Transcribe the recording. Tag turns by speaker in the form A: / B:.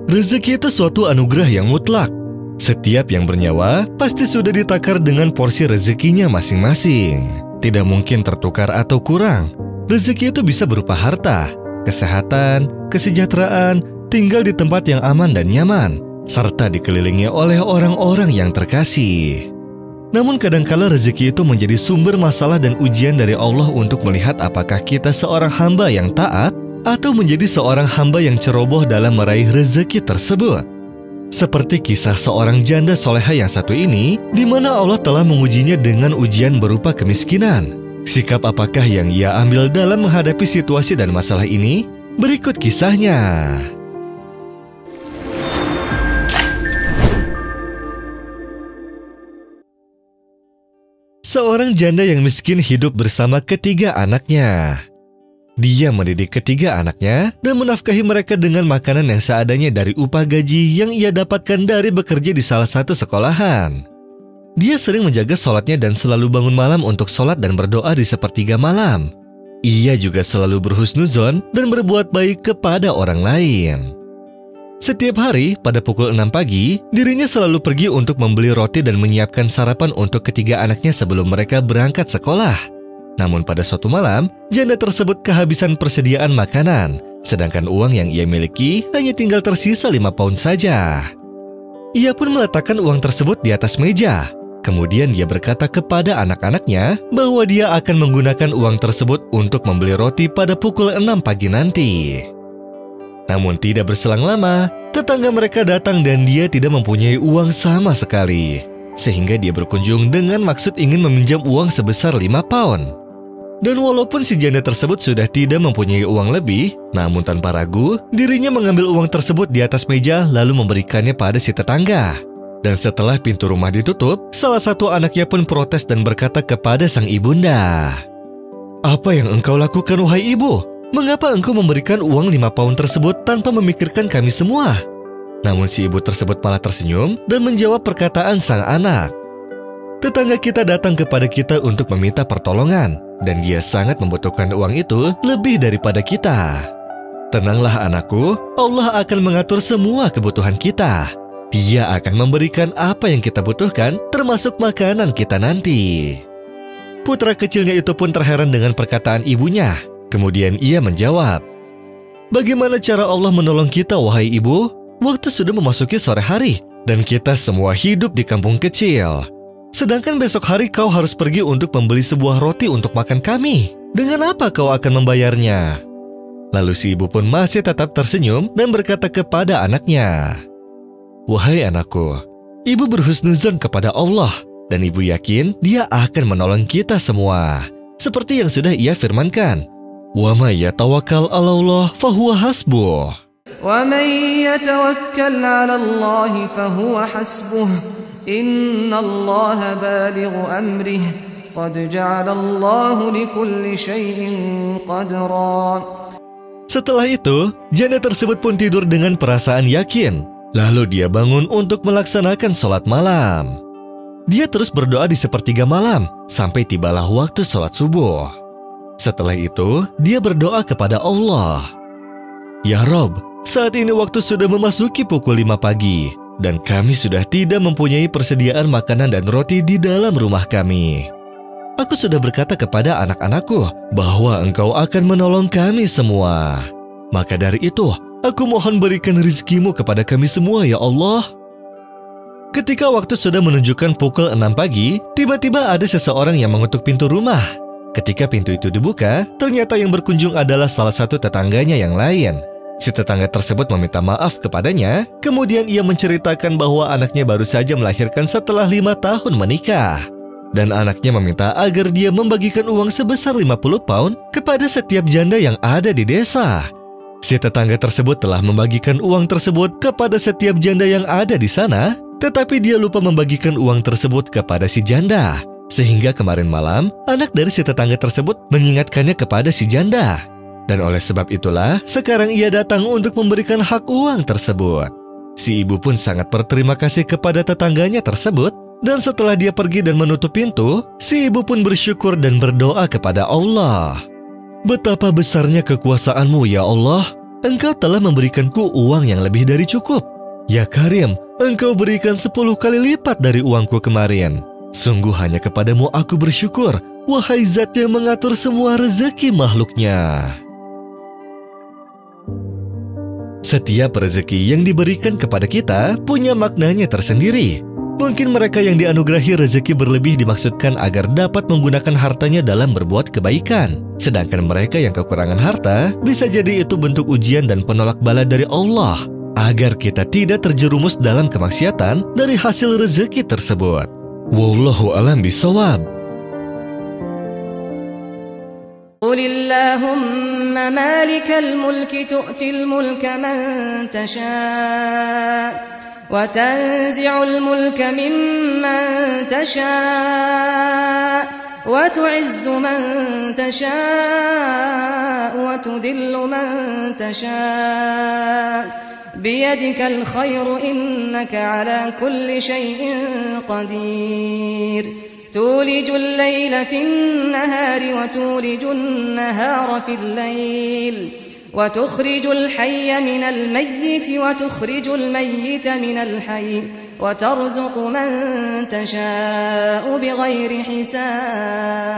A: Rezeki itu suatu anugerah yang mutlak. Setiap yang bernyawa pasti sudah ditakar dengan porsi rezekinya masing-masing. Tidak mungkin tertukar atau kurang. Rezeki itu bisa berupa harta, kesehatan, kesejahteraan, tinggal di tempat yang aman dan nyaman, serta dikelilingi oleh orang-orang yang terkasih. Namun kadangkala rezeki itu menjadi sumber masalah dan ujian dari Allah untuk melihat apakah kita seorang hamba yang taat atau menjadi seorang hamba yang ceroboh dalam meraih rezeki tersebut. Seperti kisah seorang janda soleha yang satu ini, di mana Allah telah mengujinya dengan ujian berupa kemiskinan. Sikap apakah yang ia ambil dalam menghadapi situasi dan masalah ini? Berikut kisahnya. Seorang janda yang miskin hidup bersama ketiga anaknya. Dia mendidik ketiga anaknya dan menafkahi mereka dengan makanan yang seadanya dari upah gaji yang ia dapatkan dari bekerja di salah satu sekolahan. Dia sering menjaga sholatnya dan selalu bangun malam untuk sholat dan berdoa di sepertiga malam. Ia juga selalu berhusnuzon dan berbuat baik kepada orang lain. Setiap hari pada pukul 6 pagi, dirinya selalu pergi untuk membeli roti dan menyiapkan sarapan untuk ketiga anaknya sebelum mereka berangkat sekolah. Namun pada suatu malam, janda tersebut kehabisan persediaan makanan, sedangkan uang yang ia miliki hanya tinggal tersisa 5 pound saja. Ia pun meletakkan uang tersebut di atas meja. Kemudian dia berkata kepada anak-anaknya bahwa dia akan menggunakan uang tersebut untuk membeli roti pada pukul 6 pagi nanti. Namun tidak berselang lama, tetangga mereka datang dan dia tidak mempunyai uang sama sekali. Sehingga dia berkunjung dengan maksud ingin meminjam uang sebesar 5 pound. Dan walaupun si janda tersebut sudah tidak mempunyai uang lebih, namun tanpa ragu, dirinya mengambil uang tersebut di atas meja lalu memberikannya pada si tetangga. Dan setelah pintu rumah ditutup, salah satu anaknya pun protes dan berkata kepada sang ibunda, "Apa yang engkau lakukan, wahai ibu? Mengapa engkau memberikan uang 5 pound tersebut tanpa memikirkan kami semua?" Namun si ibu tersebut malah tersenyum dan menjawab perkataan sang anak. "Tetangga kita datang kepada kita untuk meminta pertolongan, dan dia sangat membutuhkan uang itu lebih daripada kita. Tenanglah anakku, Allah akan mengatur semua kebutuhan kita. Dia akan memberikan apa yang kita butuhkan, termasuk makanan kita nanti." Putra kecilnya itu pun terheran dengan perkataan ibunya. Kemudian ia menjawab, "Bagaimana cara Allah menolong kita, wahai ibu? Waktu sudah memasuki sore hari, dan kita semua hidup di kampung kecil. Sedangkan besok hari kau harus pergi untuk membeli sebuah roti untuk makan kami. Dengan apa kau akan membayarnya?" Lalu si ibu pun masih tetap tersenyum dan berkata kepada anaknya, "Wahai anakku, ibu berhusnuzon kepada Allah, dan ibu yakin dia akan menolong kita semua. Seperti yang sudah ia firmankan, wa may yatawakkal 'ala Allah fahuwa hasbuh.
B: Wa may yatawakkal 'ala Allah fahuwa hasbuh. Innallaha balighu amrih. Qad ja'ala Allahu likulli syai'in qadra."
A: Setelah itu, janda tersebut pun tidur dengan perasaan yakin. Lalu dia bangun untuk melaksanakan sholat malam. Dia terus berdoa di sepertiga malam sampai tibalah waktu sholat subuh. Setelah itu, dia berdoa kepada Allah, "Ya Rob, saat ini waktu sudah memasuki pukul 5 pagi, dan kami sudah tidak mempunyai persediaan makanan dan roti di dalam rumah kami. Aku sudah berkata kepada anak-anakku bahwa Engkau akan menolong kami semua. Maka dari itu, aku mohon berikan rizkimu kepada kami semua, ya Allah." Ketika waktu sudah menunjukkan pukul 6 pagi, tiba-tiba ada seseorang yang mengetuk pintu rumah. Ketika pintu itu dibuka, ternyata yang berkunjung adalah salah satu tetangganya yang lain. Si tetangga tersebut meminta maaf kepadanya, kemudian ia menceritakan bahwa anaknya baru saja melahirkan setelah 5 tahun menikah. Dan anaknya meminta agar dia membagikan uang sebesar 50 pound kepada setiap janda yang ada di desa. Si tetangga tersebut telah membagikan uang tersebut kepada setiap janda yang ada di sana, tetapi dia lupa membagikan uang tersebut kepada si janda. Sehingga kemarin malam, anak dari si tetangga tersebut mengingatkannya kepada si janda. Dan oleh sebab itulah, sekarang ia datang untuk memberikan hak uang tersebut. Si ibu pun sangat berterima kasih kepada tetangganya tersebut. Dan setelah dia pergi dan menutup pintu, si ibu pun bersyukur dan berdoa kepada Allah. "Betapa besarnya kekuasaan-Mu, ya Allah. Engkau telah memberikanku uang yang lebih dari cukup. Ya Karim, Engkau berikan 10 kali lipat dari uangku kemarin. Sungguh hanya kepadamu aku bersyukur, wahai Zat yang mengatur semua rezeki makhluknya. Setiap rezeki yang diberikan kepada kita punya maknanya tersendiri. Mungkin mereka yang dianugerahi rezeki berlebih dimaksudkan agar dapat menggunakan hartanya dalam berbuat kebaikan. Sedangkan mereka yang kekurangan harta, bisa jadi itu bentuk ujian dan penolak bala dari Allah, agar kita tidak terjerumus dalam kemaksiatan dari hasil rezeki tersebut. Wallahu a'lam bishawab.
B: قل اللهم مالك الملك تؤتي الملك من تشاء وتنزع الملك ممن تشاء وتعز من تشاء وتذل من تشاء بيدك الخير إنك على كل شيء قدير تولج الليل في النهار وتولج النهار في الليل وتخرج الحي من الميت وتخرج الميت من الحي وترزق من تشاء بغير حساب